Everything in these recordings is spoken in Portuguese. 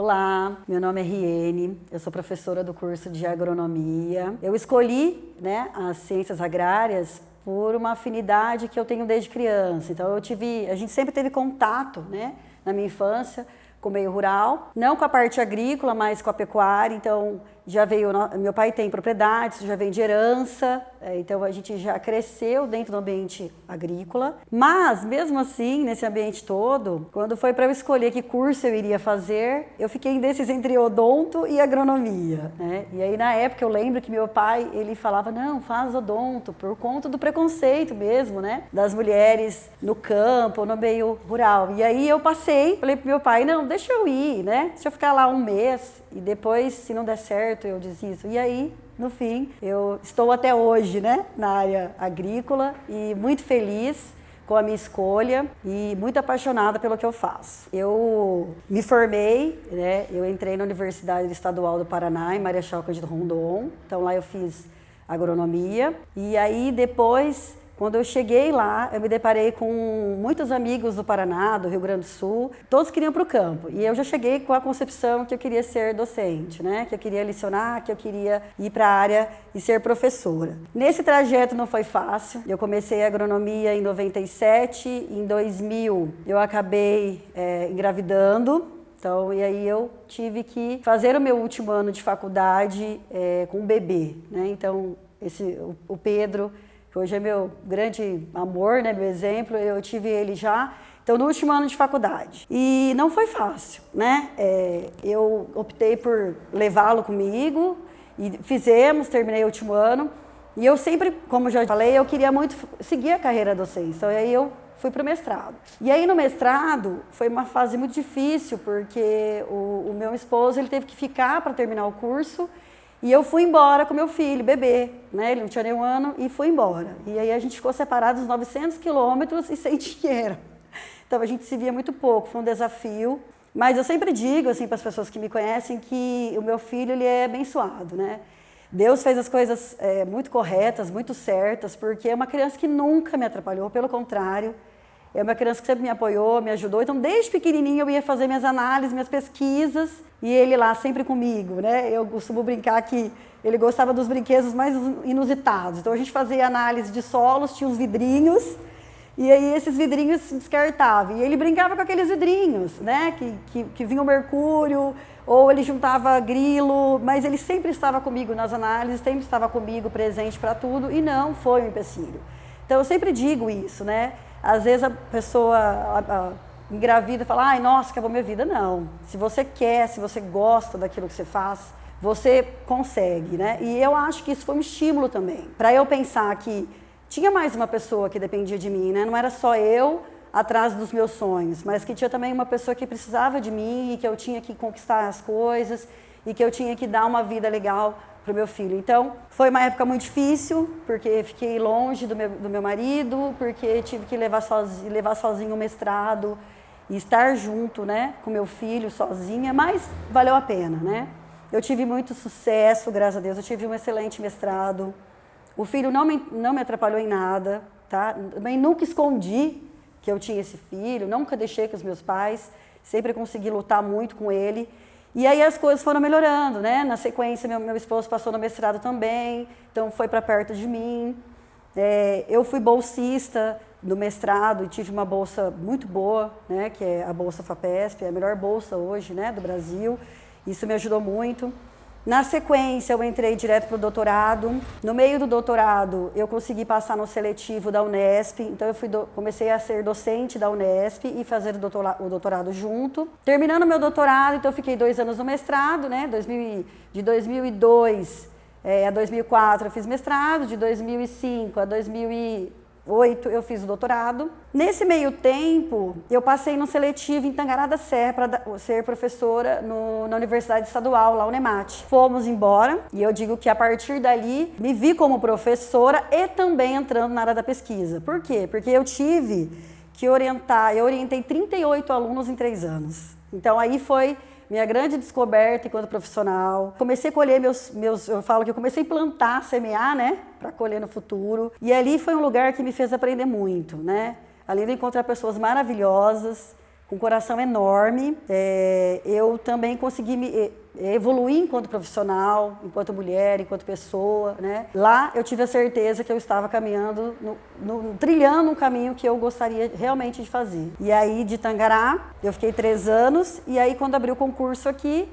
Olá, meu nome é Riene, eu sou professora do curso de agronomia. Eu escolhi, né, as ciências agrárias por uma afinidade que eu tenho desde criança. Então a gente sempre teve contato, né, na minha infância com o meio rural, não com a parte agrícola, mas com a pecuária. Então já veio, meu pai tem propriedades, já vem de herança, então a gente já cresceu dentro do ambiente agrícola. Mas mesmo assim, nesse ambiente todo, quando foi para eu escolher que curso eu iria fazer, eu fiquei indecisa entre odonto e agronomia, né? E aí na época eu lembro que meu pai, ele falava, não, faz odonto, por conta do preconceito mesmo, né, das mulheres no campo, no meio rural. E aí eu falei pro meu pai, não, deixa eu ir, né, deixa eu ficar lá um mês e depois, se não der certo, eu desisto. E aí, no fim, eu estou até hoje, né, na área agrícola e muito feliz com a minha escolha e muito apaixonada pelo que eu faço. Eu me formei, né, eu entrei na Universidade Estadual do Paraná, em Marechal Cândido Rondon, então lá eu fiz agronomia e aí depois, quando eu cheguei lá, eu me deparei com muitos amigos do Paraná, do Rio Grande do Sul, todos queriam para o campo. E eu já cheguei com a concepção que eu queria ser docente, né? Que eu queria lecionar, que eu queria ir para a área e ser professora. Nesse trajeto não foi fácil. Eu comecei a agronomia em 97, em 2000 eu acabei engravidando. Então, e aí eu tive que fazer o meu último ano de faculdade com um bebê, né? Então, o Pedro, que hoje é meu grande amor, né, meu exemplo, eu tive ele já, então no último ano de faculdade. E não foi fácil, né? Eu optei por levá-lo comigo e terminei o último ano. E eu sempre, como já falei, eu queria muito seguir a carreira docente, então aí eu fui para o mestrado. E aí no mestrado foi uma fase muito difícil, porque o meu esposo ele teve que ficar para terminar o curso. E eu fui embora com meu filho, bebê, né? Ele não tinha nem um ano e fui embora. E aí a gente ficou separados 900 quilômetros e sem dinheiro. Então a gente se via muito pouco, foi um desafio. Mas eu sempre digo assim para as pessoas que me conhecem que o meu filho ele é abençoado, né? Deus fez as coisas muito corretas, muito certas, porque é uma criança que nunca me atrapalhou, pelo contrário. É uma criança que sempre me apoiou, me ajudou. Então, desde pequenininho, eu ia fazer minhas análises, minhas pesquisas, e ele lá sempre comigo, né? Eu costumo brincar que ele gostava dos brinquedos mais inusitados. Então, a gente fazia análise de solos, tinha uns vidrinhos, e aí esses vidrinhos se descartavam. E ele brincava com aqueles vidrinhos, né? Que vinha o mercúrio, ou ele juntava grilo, mas ele sempre estava comigo nas análises, sempre estava comigo presente para tudo, e não foi um empecilho. Então, eu sempre digo isso, né? Às vezes a pessoa engravida e fala, ai, nossa, acabou minha vida. Não. Se você quer, se você gosta daquilo que você faz, você consegue, né? E eu acho que isso foi um estímulo também, para eu pensar que tinha mais uma pessoa que dependia de mim, né? Não era só eu atrás dos meus sonhos, mas que tinha também uma pessoa que precisava de mim e que eu tinha que conquistar as coisas e que eu tinha que dar uma vida legal para o meu filho. Então, foi uma época muito difícil, porque fiquei longe do meu marido, porque tive que levar sozinho o mestrado e estar junto, né, com meu filho sozinha, mas valeu a pena, né? Eu tive muito sucesso, graças a Deus, eu tive um excelente mestrado. O filho não me atrapalhou em nada, tá? Também nunca escondi que eu tinha esse filho, nunca deixei com os meus pais, sempre consegui lutar muito com ele. E aí as coisas foram melhorando, né? Na sequência, meu esposo passou no mestrado também, então foi para perto de mim. Eu fui bolsista do mestrado e tive uma bolsa muito boa, né? Que é a Bolsa FAPESP, é a melhor bolsa hoje, né, do Brasil. Isso me ajudou muito. Na sequência, eu entrei direto para o doutorado. No meio do doutorado, eu consegui passar no seletivo da Unesp. Então, comecei a ser docente da Unesp e fazer o doutorado junto. Terminando meu doutorado, então, eu fiquei 2 anos no mestrado, né? De 2002 a 2004, eu fiz mestrado. De 2005 a 2008, eu fiz o doutorado. Nesse meio tempo, eu passei no seletivo em Tangará da Serra para ser professora na Universidade Estadual, lá Unemate. Fomos embora e eu digo que a partir dali me vi como professora e também entrando na área da pesquisa. Por quê? Porque eu tive que eu orientei 38 alunos em 3 anos. Então aí foi minha grande descoberta enquanto profissional. Comecei a colher eu falo que eu comecei a plantar, semear, né, para colher no futuro. E ali foi um lugar que me fez aprender muito, né? Além de encontrar pessoas maravilhosas, com um coração enorme. Eu também consegui me evoluir enquanto profissional, enquanto mulher, enquanto pessoa, né? Lá eu tive a certeza que eu estava caminhando, trilhando um caminho que eu gostaria realmente de fazer. E aí de Tangará, eu fiquei 3 anos, e aí quando abri o concurso aqui,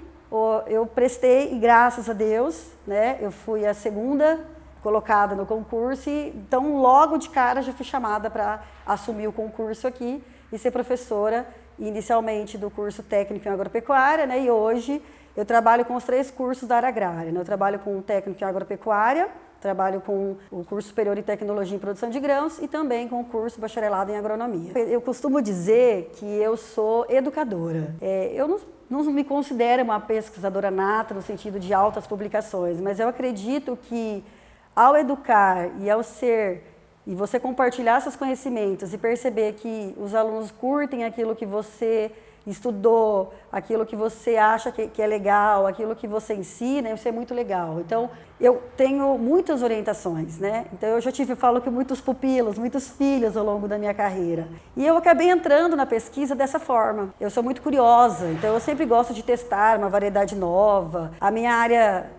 eu prestei, e graças a Deus, né, eu fui a segunda colocada no concurso, e então logo de cara já fui chamada para assumir o concurso aqui e ser professora, inicialmente do curso técnico em agropecuária, né, e hoje eu trabalho com os 3 cursos da área agrária, né, eu trabalho com o técnico em agropecuária, trabalho com o curso superior em tecnologia em produção de grãos e também com o curso bacharelado em agronomia. Eu costumo dizer que eu sou educadora. Eu não me considero uma pesquisadora nata no sentido de altas publicações, mas eu acredito que ao educar e ao e você compartilhar seus conhecimentos e perceber que os alunos curtem aquilo que você estudou, aquilo que você acha que é legal, aquilo que você ensina, isso é muito legal. Então, eu tenho muitas orientações, né? Então, eu falo que muitos pupilos, muitos filhos ao longo da minha carreira. E eu acabei entrando na pesquisa dessa forma. Eu sou muito curiosa, então eu sempre gosto de testar uma variedade nova. A minha área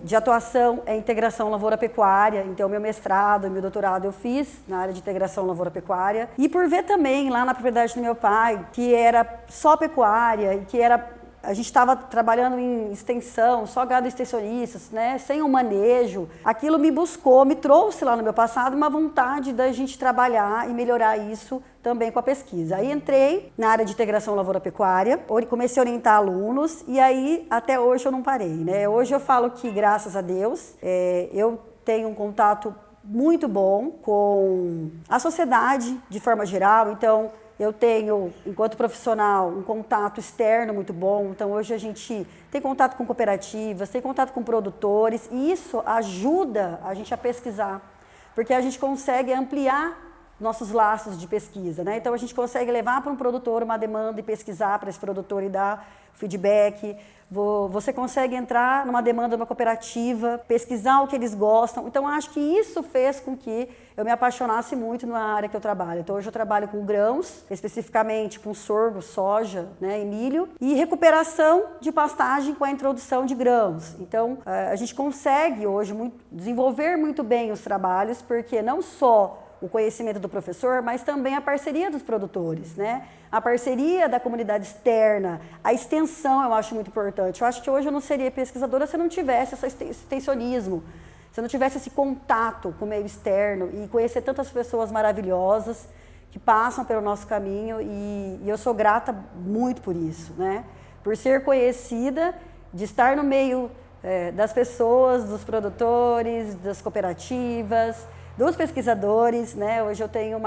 de atuação é integração lavoura-pecuária, então meu mestrado e meu doutorado eu fiz na área de integração lavoura-pecuária. E por ver também lá na propriedade do meu pai, que era só pecuária e que a gente estava trabalhando em extensão, só gado extensionistas, né, sem um manejo. Aquilo me trouxe lá no meu passado uma vontade da gente trabalhar e melhorar isso também com a pesquisa. Aí entrei na área de integração lavoura-pecuária, comecei a orientar alunos e aí até hoje eu não parei, né? Hoje eu falo que, graças a Deus, eu tenho um contato muito bom com a sociedade de forma geral, então eu tenho, enquanto profissional, um contato externo muito bom. Então, hoje a gente tem contato com cooperativas, tem contato com produtores, e isso ajuda a gente a pesquisar, porque a gente consegue ampliar nossos laços de pesquisa, né? Então, a gente consegue levar para um produtor uma demanda e pesquisar para esse produtor e dar feedback. Você consegue entrar numa demanda de uma cooperativa, pesquisar o que eles gostam. Então, acho que isso fez com que eu me apaixonasse muito na área que eu trabalho. Então, hoje eu trabalho com grãos, especificamente com sorgo, soja, né, e milho, e recuperação de pastagem com a introdução de grãos. Então, a gente consegue hoje desenvolver muito bem os trabalhos, porque não só o conhecimento do professor, mas também a parceria dos produtores, né? A parceria da comunidade externa, a extensão eu acho muito importante. Eu acho que hoje eu não seria pesquisadora se eu não tivesse esse extensionismo, se eu não tivesse esse contato com o meio externo e conhecer tantas pessoas maravilhosas que passam pelo nosso caminho e eu sou grata muito por isso, né? Por ser conhecida, de estar no meio das pessoas, dos produtores, das cooperativas, dos pesquisadores, né? Hoje eu tenho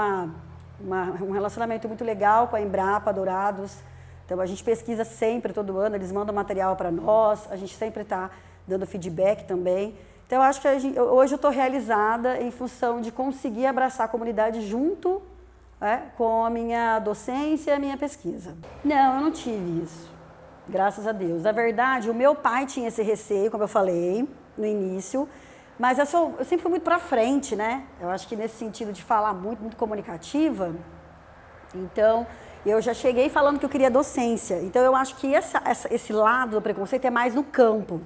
um relacionamento muito legal com a Embrapa Dourados. Então a gente pesquisa sempre, todo ano, eles mandam material para nós, a gente sempre está dando feedback também. Então eu acho que hoje eu estou realizada em função de conseguir abraçar a comunidade junto com a minha docência e a minha pesquisa. Não, eu não tive isso, graças a Deus. Na verdade, o meu pai tinha esse receio, como eu falei no início, mas eu sempre fui muito para frente, né? Eu acho que nesse sentido de falar muito comunicativa, então eu já cheguei falando que eu queria docência. Então eu acho que esse lado do preconceito é mais no campo.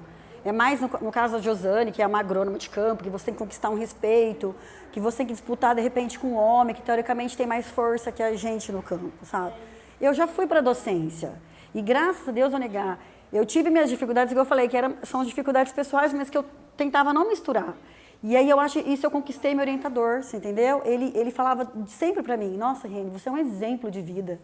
É mais no caso da Josane, que é uma agrônoma de campo, que você tem que conquistar um respeito, que você tem que disputar de repente com um homem que teoricamente tem mais força que a gente no campo, sabe? Eu já fui para docência e graças a Deus, vou negar, eu tive minhas dificuldades, que eu falei, que são dificuldades pessoais, mas que eu tentava não misturar. E aí eu acho isso eu conquistei meu orientador, você entendeu? Ele falava sempre para mim, nossa, Reni, você é um exemplo de vida.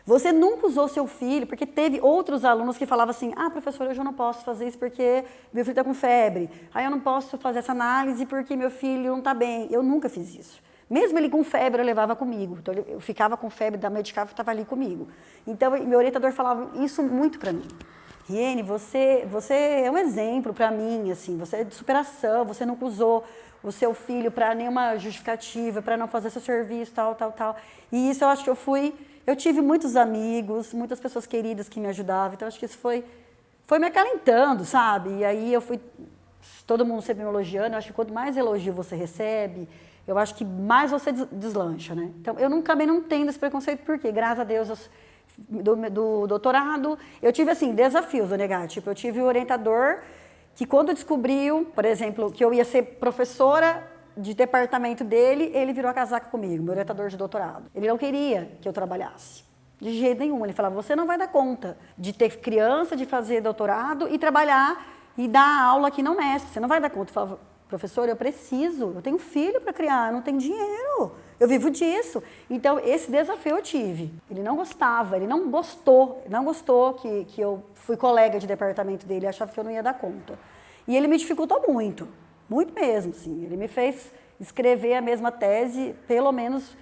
Você nunca usou seu filho, porque teve outros alunos que falavam assim, professora, hoje eu não posso fazer isso porque meu filho está com febre. Aí eu não posso fazer essa análise porque meu filho não está bem. Eu nunca fiz isso. Mesmo ele com febre, eu levava comigo. Então eu ficava com febre, medicava e estava ali comigo. Então meu orientador falava isso muito para mim. Riene, você é um exemplo para mim, assim, você é de superação, você nunca usou o seu filho para nenhuma justificativa, para não fazer seu serviço, tal. E isso eu acho que eu tive muitos amigos, muitas pessoas queridas que me ajudavam, então acho que isso foi me acalentando, sabe? E aí todo mundo sempre me elogiando, eu acho que quanto mais elogio você recebe, eu acho que mais você deslancha, né? Então eu também não tenho esse preconceito, porque graças a Deus eu do doutorado, eu tive, assim, desafios, vou negar. Tipo, eu tive um orientador que quando descobriu, por exemplo, que eu ia ser professora de departamento dele, ele virou a casaca comigo, meu orientador de doutorado. Ele não queria que eu trabalhasse. De jeito nenhum. Ele falava, você não vai dar conta de ter criança, de fazer doutorado e trabalhar e dar aula aqui não mestre. Você não vai dar conta. Eu falava, professor, eu preciso, eu tenho filho para criar, eu não tenho dinheiro. Eu vivo disso. Então, esse desafio eu tive. Ele não gostava, ele não gostou que eu fui colega de departamento dele, achava que eu não ia dar conta. E ele me dificultou muito mesmo, assim. Ele me fez escrever a mesma tese, pelo menos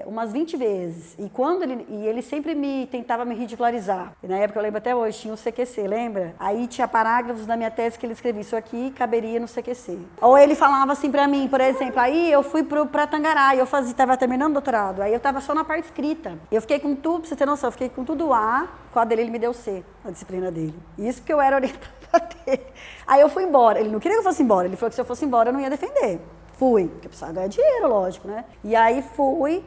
umas 20 vezes. E ele sempre tentava me ridicularizar. E na época, eu lembro até hoje, tinha o CQC, lembra? Aí tinha parágrafos da minha tese que ele escrevia, isso aqui caberia no CQC. Ou ele falava assim pra mim, por exemplo, aí eu fui pra Tangará, e eu tava terminando o doutorado, aí eu tava só na parte escrita. Eu fiquei com tudo, pra você ter noção, eu fiquei com tudo A, com a dele ele me deu C, a disciplina dele. Isso porque eu era orientada dele. Aí eu fui embora, ele não queria que eu fosse embora, ele falou que se eu fosse embora eu não ia defender. Fui, porque eu precisava ganhar dinheiro, lógico, né? E aí fui,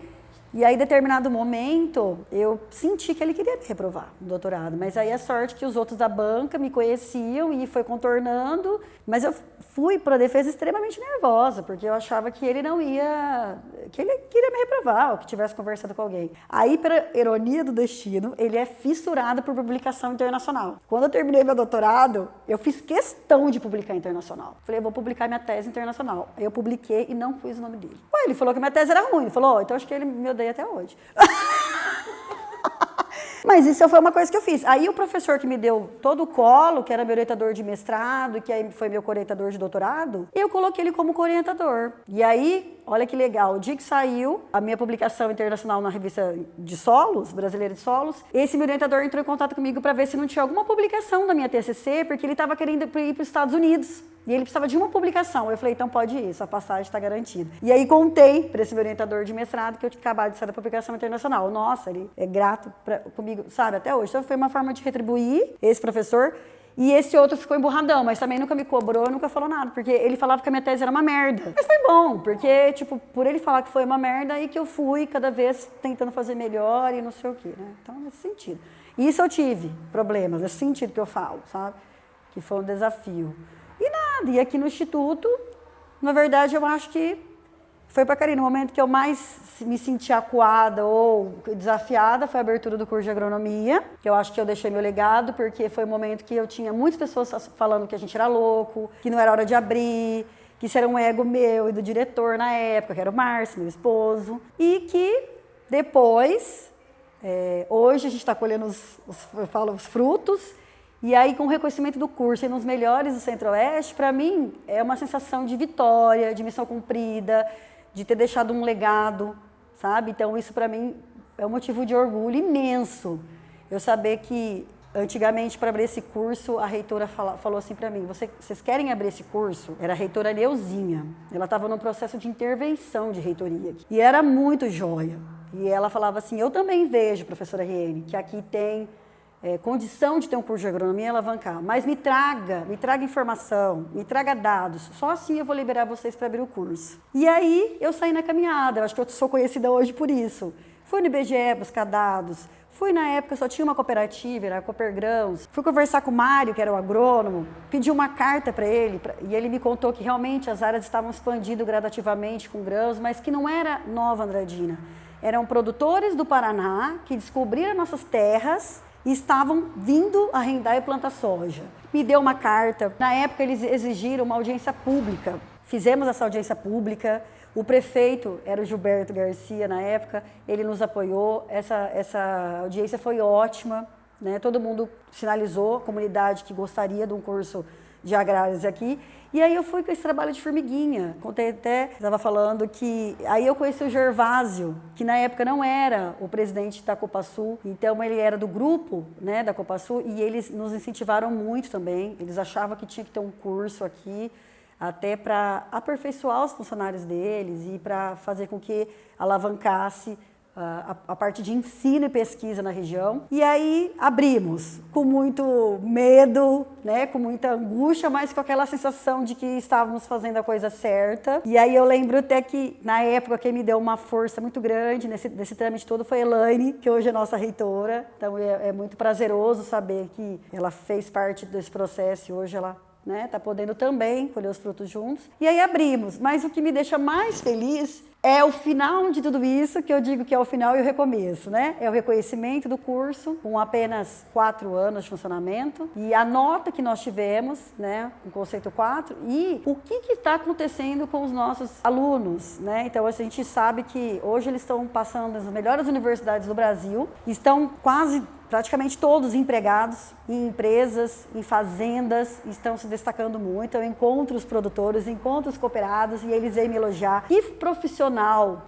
e aí em determinado momento eu senti que ele queria me reprovar no doutorado, mas aí a sorte que os outros da banca me conheciam e foi contornando, mas eu fui para a defesa extremamente nervosa, porque eu achava que ele não ia, que ele queria me reprovar, ou que tivesse conversado com alguém. Aí, pela ironia do destino, ele é fissurado por publicação internacional. Quando eu terminei meu doutorado, eu fiz questão de publicar internacional. Falei, eu vou publicar minha tese internacional. Aí eu publiquei e não pus o nome dele. Ué, ele falou que minha tese era ruim. Ele falou, então acho que ele me odeia até hoje. Mas isso foi uma coisa que eu fiz. Aí o professor que me deu todo o colo, que era meu orientador de mestrado, que aí foi meu co-orientador de doutorado, eu coloquei ele como co-orientador. E aí, olha que legal, o dia que saiu a minha publicação internacional na revista de solos, brasileira de solos, esse meu orientador entrou em contato comigo para ver se não tinha alguma publicação da minha TCC, porque ele estava querendo ir para os Estados Unidos. E ele precisava de uma publicação. Eu falei, então pode ir, sua passagem está garantida. E aí contei para esse meu orientador de mestrado que eu tinha acabado de sair da publicação internacional. Nossa, ele é grato comigo, sabe, até hoje. Então foi uma forma de retribuir esse professor. E esse outro ficou emburradão, mas também nunca me cobrou, nunca falou nada, porque ele falava que a minha tese era uma merda. Mas foi bom, porque, tipo, por ele falar que foi uma merda, aí que eu fui cada vez tentando fazer melhor e não sei o quê, né? Então, nesse sentido. E isso eu tive problemas, nesse sentido que eu falo, sabe? Que foi um desafio. E nada, e aqui no Instituto, na verdade, eu acho que foi para Karine, no momento que eu mais me senti acuada ou desafiada foi a abertura do curso de agronomia, que eu acho que eu deixei meu legado, porque foi um momento que eu tinha muitas pessoas falando que a gente era louco, que não era hora de abrir, que isso era um ego meu e do diretor na época, que era o Márcio, meu esposo, e que depois, hoje a gente está colhendo os frutos. E aí, com o reconhecimento do curso e nos melhores do Centro-Oeste, para mim, é uma sensação de vitória, de missão cumprida, de ter deixado um legado, sabe? Então, isso para mim é um motivo de orgulho imenso. Eu saber que, antigamente, para abrir esse curso, a reitora falou assim para mim, vocês querem abrir esse curso? Era a reitora Neuzinha. Ela estava num processo de intervenção de reitoria. E era muito joia. E ela falava assim, eu também vejo, professora Riene, que aqui tem condição de ter um curso de agronomia e alavancar, mas me traga informação, me traga dados, só assim eu vou liberar vocês para abrir o curso. E aí eu saí na caminhada, eu acho que eu sou conhecida hoje por isso. Fui no IBGE buscar dados, fui na época, só tinha uma cooperativa, era a Coopergrãos, fui conversar com o Mário, que era o agrônomo, pedi uma carta para ele, e ele me contou que realmente as áreas estavam expandindo gradativamente com grãos, mas que não era Nova Andradina, eram produtores do Paraná que descobriram nossas terras e estavam vindo arrendar e plantar soja. Me deu uma carta. Na época, eles exigiram uma audiência pública. Fizemos essa audiência pública. O prefeito era o Gilberto Garcia, na época. Ele nos apoiou. Essa audiência foi ótima, né? Todo mundo sinalizou, a comunidade que gostaria de um curso de agrários aqui. E aí eu fui com esse trabalho de formiguinha. Contei até, estava falando que... Aí eu conheci o Gervásio, que na época não era o presidente da Copasul. Então ele era do grupo, né, da Copasul, e eles nos incentivaram muito também. Eles achavam que tinha que ter um curso aqui, até para aperfeiçoar os funcionários deles e para fazer com que alavancasse a parte de ensino e pesquisa na região. E aí abrimos com muito medo, né, com muita angústia, mas com aquela sensação de que estávamos fazendo a coisa certa. E aí eu lembro até que, na época, quem me deu uma força muito grande nesse trâmite todo foi a Elaine, que hoje é nossa reitora. Então é muito prazeroso saber que ela fez parte desse processo e hoje ela tá podendo também colher os frutos juntos. E aí abrimos, mas o que me deixa mais feliz é o final de tudo isso, que eu digo que é o final e o recomeço, né? É o reconhecimento do curso, com apenas 4 anos de funcionamento, e a nota que nós tivemos, né, com o conceito 4, e o que está acontecendo com os nossos alunos, né? Então, a gente sabe que hoje eles estão passando nas melhores universidades do Brasil, estão praticamente todos empregados em empresas, em fazendas, estão se destacando muito. Eu encontro os produtores, encontro os cooperados e eles vêm me elogiar. Que profissional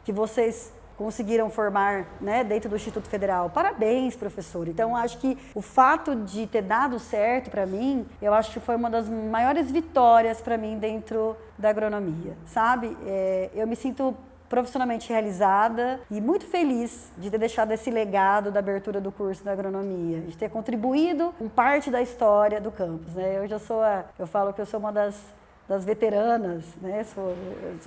que vocês conseguiram formar, né, dentro do Instituto Federal. Parabéns, professor. Então, acho que o fato de ter dado certo para mim, eu acho que foi uma das maiores vitórias para mim dentro da agronomia, sabe? Eu me sinto profissionalmente realizada e muito feliz de ter deixado esse legado da abertura do curso da agronomia, de ter contribuído com parte da história do campus, né? Eu falo que eu sou uma das veteranas, né?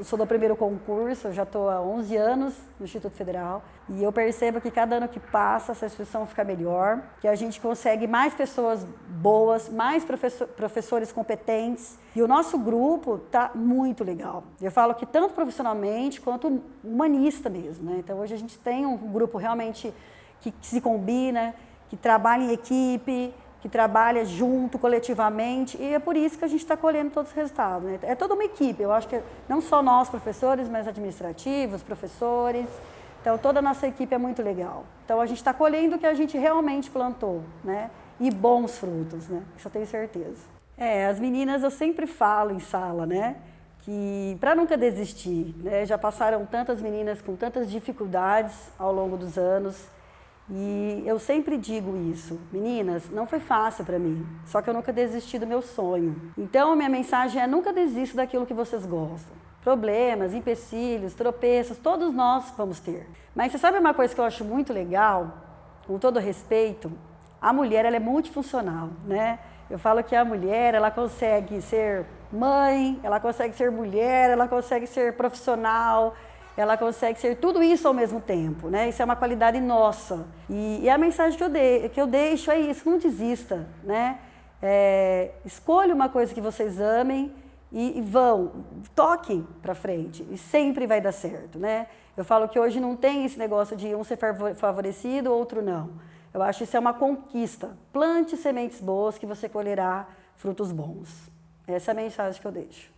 Sou do primeiro concurso, eu já estou há 11 anos no Instituto Federal e eu percebo que cada ano que passa essa instituição fica melhor, que a gente consegue mais pessoas boas, mais professores competentes e o nosso grupo está muito legal. Eu falo que tanto profissionalmente quanto humanista mesmo, né? Então hoje a gente tem um grupo realmente que se combina, que trabalha em equipe, que trabalha junto, coletivamente, e é por isso que a gente está colhendo todos os resultados, né? É toda uma equipe, eu acho que não só nós professores, mas administrativos, professores, então toda a nossa equipe é muito legal. Então a gente está colhendo o que a gente realmente plantou, né? E bons frutos, né? Isso eu tenho certeza. As meninas eu sempre falo em sala, né? Que para nunca desistir, né? Já passaram tantas meninas com tantas dificuldades ao longo dos anos, e eu sempre digo isso, meninas, não foi fácil para mim, só que eu nunca desisti do meu sonho. Então a minha mensagem é: nunca desista daquilo que vocês gostam. Problemas, empecilhos, tropeços, todos nós vamos ter. Mas você sabe uma coisa que eu acho muito legal, com todo respeito? A mulher, ela é multifuncional, né? Eu falo que a mulher, ela consegue ser mãe, ela consegue ser mulher, ela consegue ser profissional, ela consegue ser tudo isso ao mesmo tempo, né? Isso é uma qualidade nossa. E a mensagem que eu deixo é isso: não desista, né? Escolha uma coisa que vocês amem e toquem para frente. E sempre vai dar certo, né? Eu falo que hoje não tem esse negócio de um ser favorecido, outro não. Eu acho que isso é uma conquista. Plante sementes boas que você colherá frutos bons. Essa é a mensagem que eu deixo.